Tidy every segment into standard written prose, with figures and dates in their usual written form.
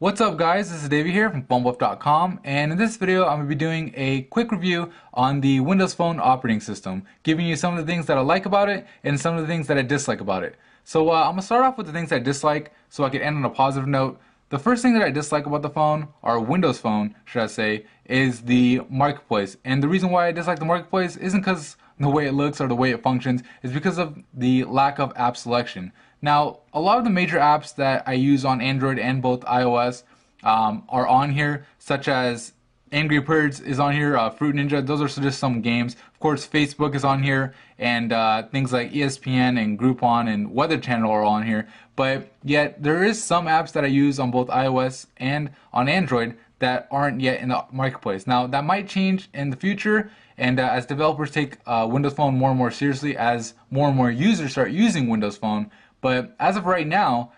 What's up guys, this is Davey here from PhoneBuff.com, and in this video I'm going to be doing a quick review on the Windows Phone operating system, giving you some of the things that I like about it and some of the things that I dislike about it. So I'm going to start off with the things I dislike so I can end on a positive note. The first thing that I dislike about the phone, or Windows Phone should I say, is the marketplace. And the reason why I dislike the marketplace isn't because the way it looks or the way it functions, is because of the lack of app selection. Now, a lot of the major apps that I use on Android and both iOS are on here, such as Angry Birds is on here, Fruit Ninja, those are just some games. Of course, Facebook is on here, and things like ESPN and Groupon and Weather Channel are on here. But yet, there is some apps that I use on both iOS and on Android that aren't yet in the marketplace. Now, that might change in the future, and as developers take Windows Phone more and more seriously, as more and more users start using Windows Phone. But as of right now,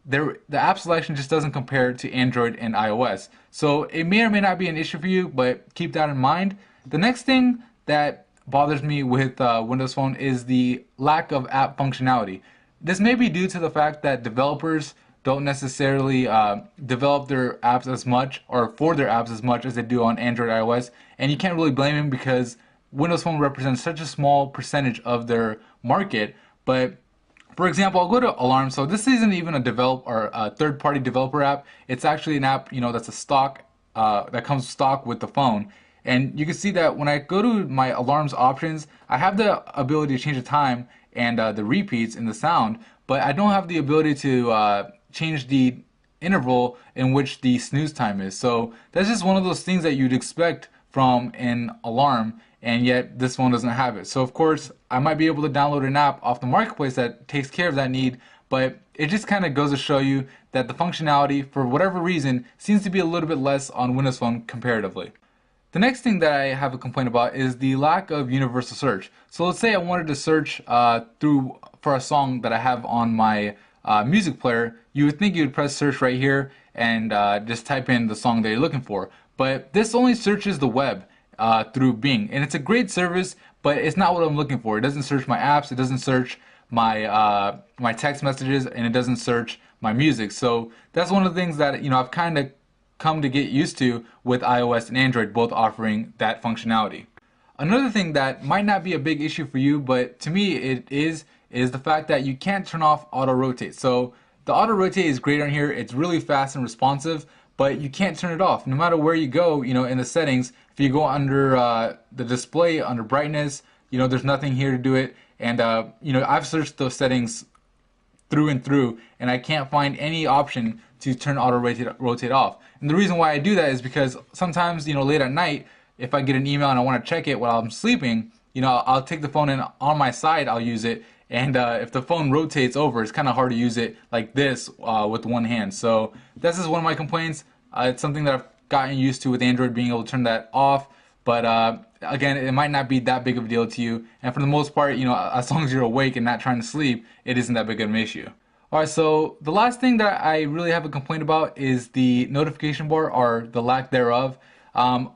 the app selection just doesn't compare to Android and iOS. So it may or may not be an issue for you, but keep that in mind. The next thing that bothers me with Windows Phone is the lack of app functionality. This may be due to the fact that developers don't necessarily develop their apps as much, or for their apps as much as they do on Android and iOS, and you can't really blame them because Windows Phone represents such a small percentage of their market. But for example, I'll go to Alarm. So this isn't even a third-party developer app. It's actually an app, that's a stock that comes stock with the phone. And you can see that when I go to my Alarms options, I have the ability to change the time and the repeats in the sound, but I don't have the ability to change the interval in which the snooze time is. So that's just one of those things that you'd expect from an Alarm, and yet this one doesn't have it. So of course, I might be able to download an app off the marketplace that takes care of that need, but it just kind of goes to show you that the functionality, for whatever reason, seems to be a little bit less on Windows Phone comparatively. The next thing that I have a complaint about is the lack of universal search. So let's say I wanted to search for a song that I have on my music player. You would think you would press search right here and just type in the song that you're looking for. But this only searches the web through Bing, and it's a great service, but it's not what I'm looking for. It doesn't search my apps, it doesn't search my my text messages, and it doesn't search my music. So that's one of the things that I've kind of come to get used to with iOS and Android both offering that functionality. Another thing that might not be a big issue for you, but to me it is the fact that you can't turn off auto rotate. So the auto rotate is great on here. It's really fast and responsive, but you can't turn it off. No matter where you go, in the settings, if you go under the display, under brightness, there's nothing here to do it. And I've searched those settings through and through, and I can't find any option to turn auto rotate off. And the reason why I do that is because sometimes, late at night, if I get an email and I want to check it while I'm sleeping, I'll take the phone and on my side I'll use it. And if the phone rotates over, it's kind of hard to use it like this with one hand. So this is one of my complaints. It's something that I've gotten used to with Android, being able to turn that off. But again, it might not be that big of a deal to you. And for the most part, as long as you're awake and not trying to sleep, it isn't that big of an issue. Alright, so the last thing that I really have a complaint about is the notification bar, or the lack thereof.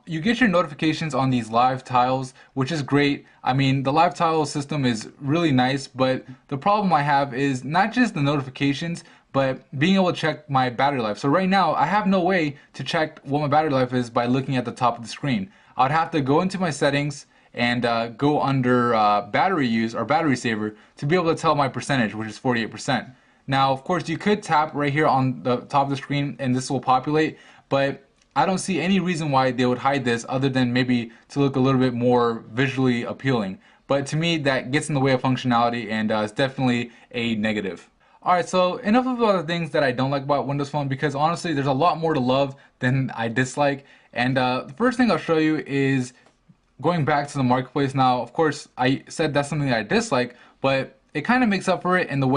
You get your notifications on these live tiles, which is great. I mean, the live tile system is really nice, but the problem I have is not just the notifications, but being able to check my battery life. So right now, I have no way to check what my battery life is by looking at the top of the screen. I'd have to go into my settings and go under battery use or battery saver to be able to tell my percentage, which is 48%. Now, of course, you could tap right here on the top of the screen and this will populate, but I don't see any reason why they would hide this other than maybe to look a little bit more visually appealing. But to me, that gets in the way of functionality, and it's definitely a negative. Alright, so enough about the things that I don't like about Windows Phone, because honestly there's a lot more to love than I dislike. And the first thing I'll show you is going back to the marketplace. Now, of course, I said that's something that I dislike, but it kind of makes up for it in a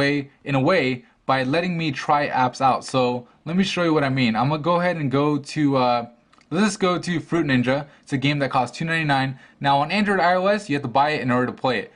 way by letting me try apps out. So let me show you what I mean. I'm gonna go ahead and go to let's go to Fruit Ninja. It's a game that costs $2.99. Now on Android, iOS, you have to buy it in order to play it.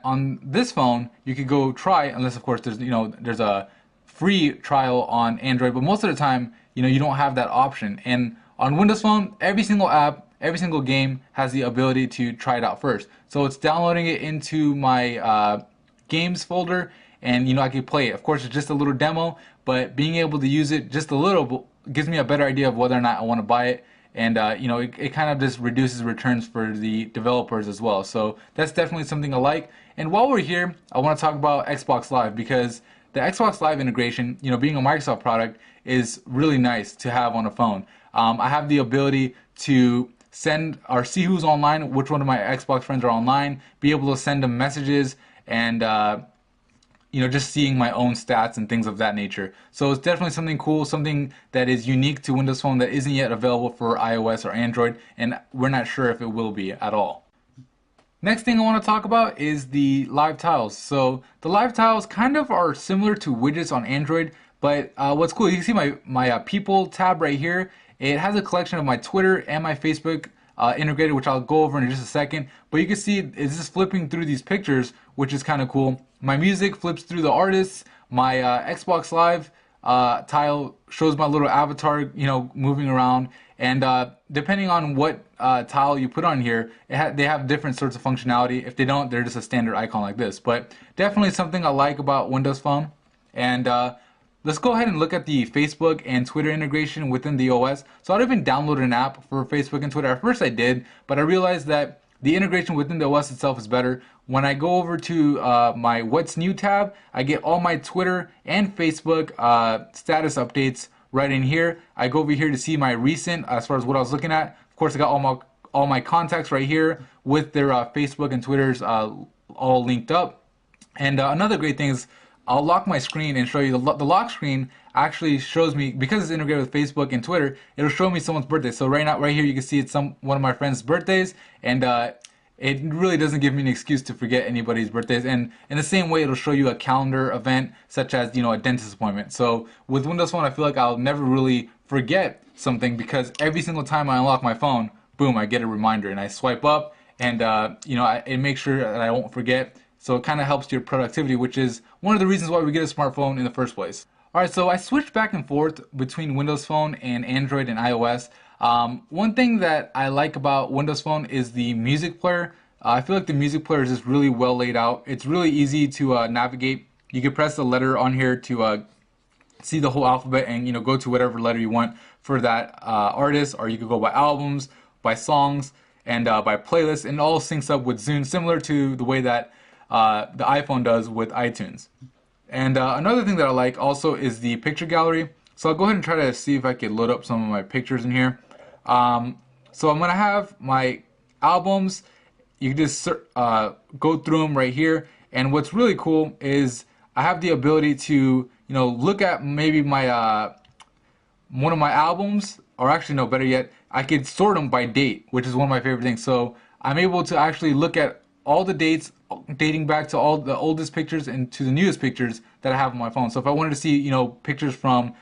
On this phone, you could go try, unless of course there's a free trial on Android, but most of the time, you don't have that option. And on Windows Phone, every single app, every single game has the ability to try it out first. So it's downloading it into my games folder, and I can play it. Of course, it's just a little demo, but being able to use it just a little gives me a better idea of whether or not I want to buy it. And it kind of just reduces returns for the developers as well. So that's definitely something I like. And while we're here, I want to talk about Xbox Live, because the Xbox Live integration, being a Microsoft product, is really nice to have on a phone. I have the ability to send or see who's online, which one of my Xbox friends are online, be able to send them messages, and just seeing my own stats and things of that nature. So it's definitely something cool, something that is unique to Windows Phone that isn't yet available for iOS or Android, and we're not sure if it will be at all. Next thing I want to talk about is the live tiles. So the live tiles kind of are similar to widgets on Android, but what's cool, you can see my people tab right here. It has a collection of my Twitter and my Facebook integrated, which I'll go over in just a second. But you can see it's just flipping through these pictures, which is kind of cool. My music flips through the artists. My Xbox Live tile shows my little avatar, moving around. And depending on what tile you put on here, they have different sorts of functionality. If they don't, they're just a standard icon like this. But definitely something I like about Windows Phone. And let's go ahead and look at the Facebook and Twitter integration within the OS. So I'd even downloaded an app for Facebook and Twitter. At first I did, but I realized that the integration within the OS itself is better. When I go over to my What's New tab, I get all my Twitter and Facebook status updates right in here. I go over here to see my recent, as far as what I was looking at. Of course, I got all my contacts right here with their Facebook and Twitter's all linked up. And another great thing is I'll lock my screen and show you the lock screen actually shows me, because it's integrated with Facebook and Twitter, it'll show me someone's birthday. So right here you can see it's one of my friends' birthdays, and it really doesn't give me an excuse to forget anybody's birthdays. And in the same way, it'll show you a calendar event, such as a dentist appointment. So with Windows Phone, I feel like I'll never really forget something, because every single time I unlock my phone, boom, I get a reminder, and I swipe up, and it makes sure that I won't forget. So it kind of helps your productivity, which is one of the reasons why we get a smartphone in the first place. Alright, so I switched back and forth between Windows Phone and Android and iOS. One thing that I like about Windows Phone is the music player. I feel like the music player is just really well laid out. It's really easy to navigate. You can press the letter on here to see the whole alphabet and go to whatever letter you want for that artist, or you could go by albums, by songs, and by playlists, and it all syncs up with Zune, similar to the way that the iPhone does with iTunes. And another thing that I like also is the picture gallery. So I'll go ahead and try to see if I can load up some of my pictures in here. So I'm going to have my albums. You can just go through them right here. And what's really cool is I have the ability to look at maybe my one of my albums, or actually no, better yet, I could sort them by date, which is one of my favorite things. So I'm able to actually look at all the dates dating back to all the oldest pictures and to the newest pictures that I have on my phone. So if I wanted to see, pictures from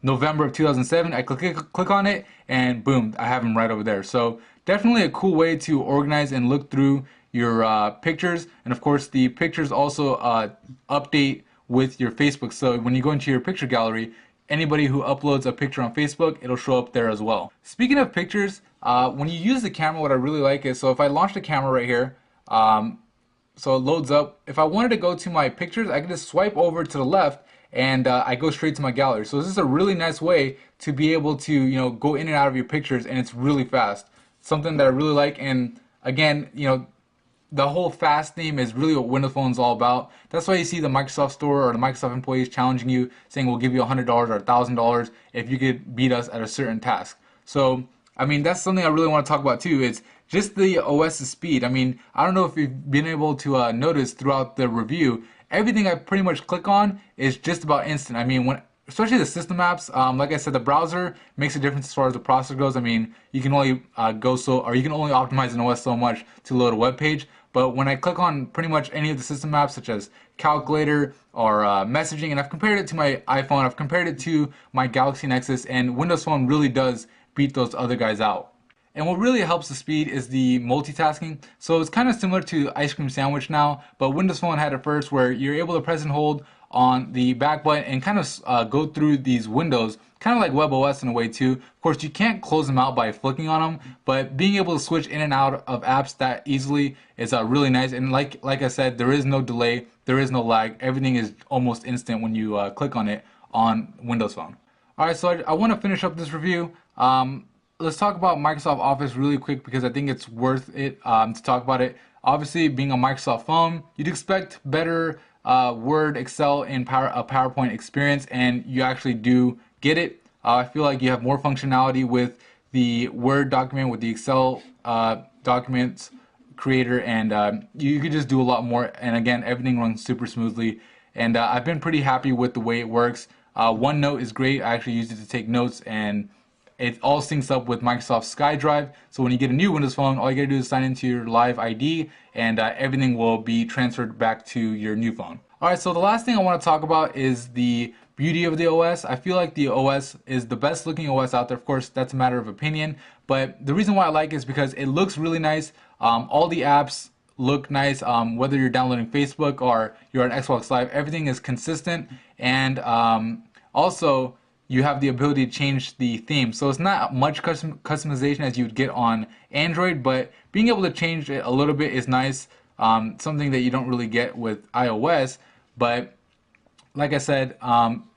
November of 2007, I click on it, and boom, I have them right over there. So definitely a cool way to organize and look through your pictures. And of course, the pictures also update with your Facebook. So when you go into your picture gallery, anybody who uploads a picture on Facebook, it'll show up there as well. Speaking of pictures, when you use the camera, what I really like is, so if I launch the camera right here, so it loads up. If I wanted to go to my pictures, I can just swipe over to the left, and I go straight to my gallery. So this is a really nice way to be able to go in and out of your pictures, and it's really fast. Something that I really like. And again, the whole fast theme is really what Windows Phone is all about. That's why you see the Microsoft Store or the Microsoft employees challenging you, saying we'll give you $100 or $1,000 if you could beat us at a certain task. So I mean, that's something I really want to talk about too. It's just the OS's speed. I mean, I don't know if you've been able to notice throughout the review, everything I pretty much click on is just about instant. I mean, especially the system apps, like I said, the browser makes a difference as far as the processor goes. I mean, you can only you can only optimize an OS so much to load a web page. But when I click on pretty much any of the system apps, such as Calculator or messaging, and I've compared it to my iPhone, I've compared it to my Galaxy Nexus, and Windows Phone really does beat those other guys out. And what really helps the speed is the multitasking. So it's kind of similar to Ice Cream Sandwich now, but Windows Phone had it first, where you're able to press and hold on the back button and kind of go through these windows, kind of like WebOS in a way too. Of course, you can't close them out by flicking on them, but being able to switch in and out of apps that easily is really nice. And like I said, there is no delay, there is no lag. Everything is almost instant when you click on it on Windows Phone. Alright, so I want to finish up this review. Let's talk about Microsoft Office really quick because I think it's worth it to talk about it. Obviously, being a Microsoft phone, you'd expect better Word, Excel, and PowerPoint experience, and you actually do get it. I feel like you have more functionality with the Word document, with the Excel documents creator, and you could just do a lot more. And again, everything runs super smoothly, and I've been pretty happy with the way it works. OneNote is great. I actually used it to take notes, and it all syncs up with Microsoft SkyDrive. So when you get a new Windows Phone, all you gotta do is sign into your Live ID, and everything will be transferred back to your new phone. Alright, so the last thing I want to talk about is the beauty of the OS. I feel like the OS is the best looking OS out there. Of course, that's a matter of opinion, but the reason why I like it is because it looks really nice. All the apps look nice, whether you're downloading Facebook or you're on Xbox Live, everything is consistent, and also you have the ability to change the theme. So it's not much customization as you would get on Android, but being able to change it a little bit is nice, something that you don't really get with iOS. But like I said,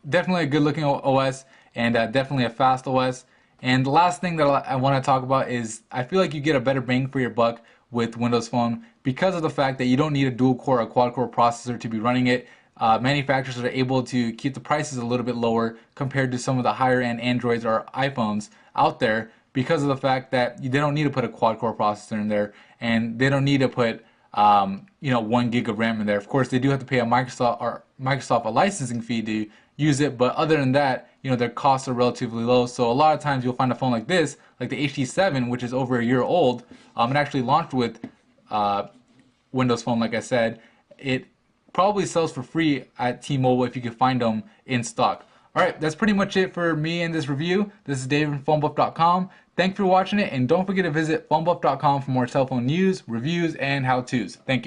definitely a good looking OS, and definitely a fast OS. And the last thing that I want to talk about is I feel like you get a better bang for your buck with Windows Phone because of the fact that you don't need a dual core or quad core processor to be running it. Manufacturers are able to keep the prices a little bit lower compared to some of the higher end Androids or iPhones out there because of the fact that they don't need to put a quad core processor in there, and they don't need to put 1 gig of RAM in there. Of course, they do have to pay a Microsoft a licensing fee to use it, but other than that, their costs are relatively low. So a lot of times you'll find a phone like this, like the HD7, which is over a year old. It actually launched with Windows Phone, like I said. It probably sells for free at T-Mobile if you can find them in stock. Alright, that's pretty much it for me in this review. This is David from PhoneBuff.com. Thanks for watching it, and don't forget to visit PhoneBuff.com for more cell phone news, reviews, and how-tos. Thank you.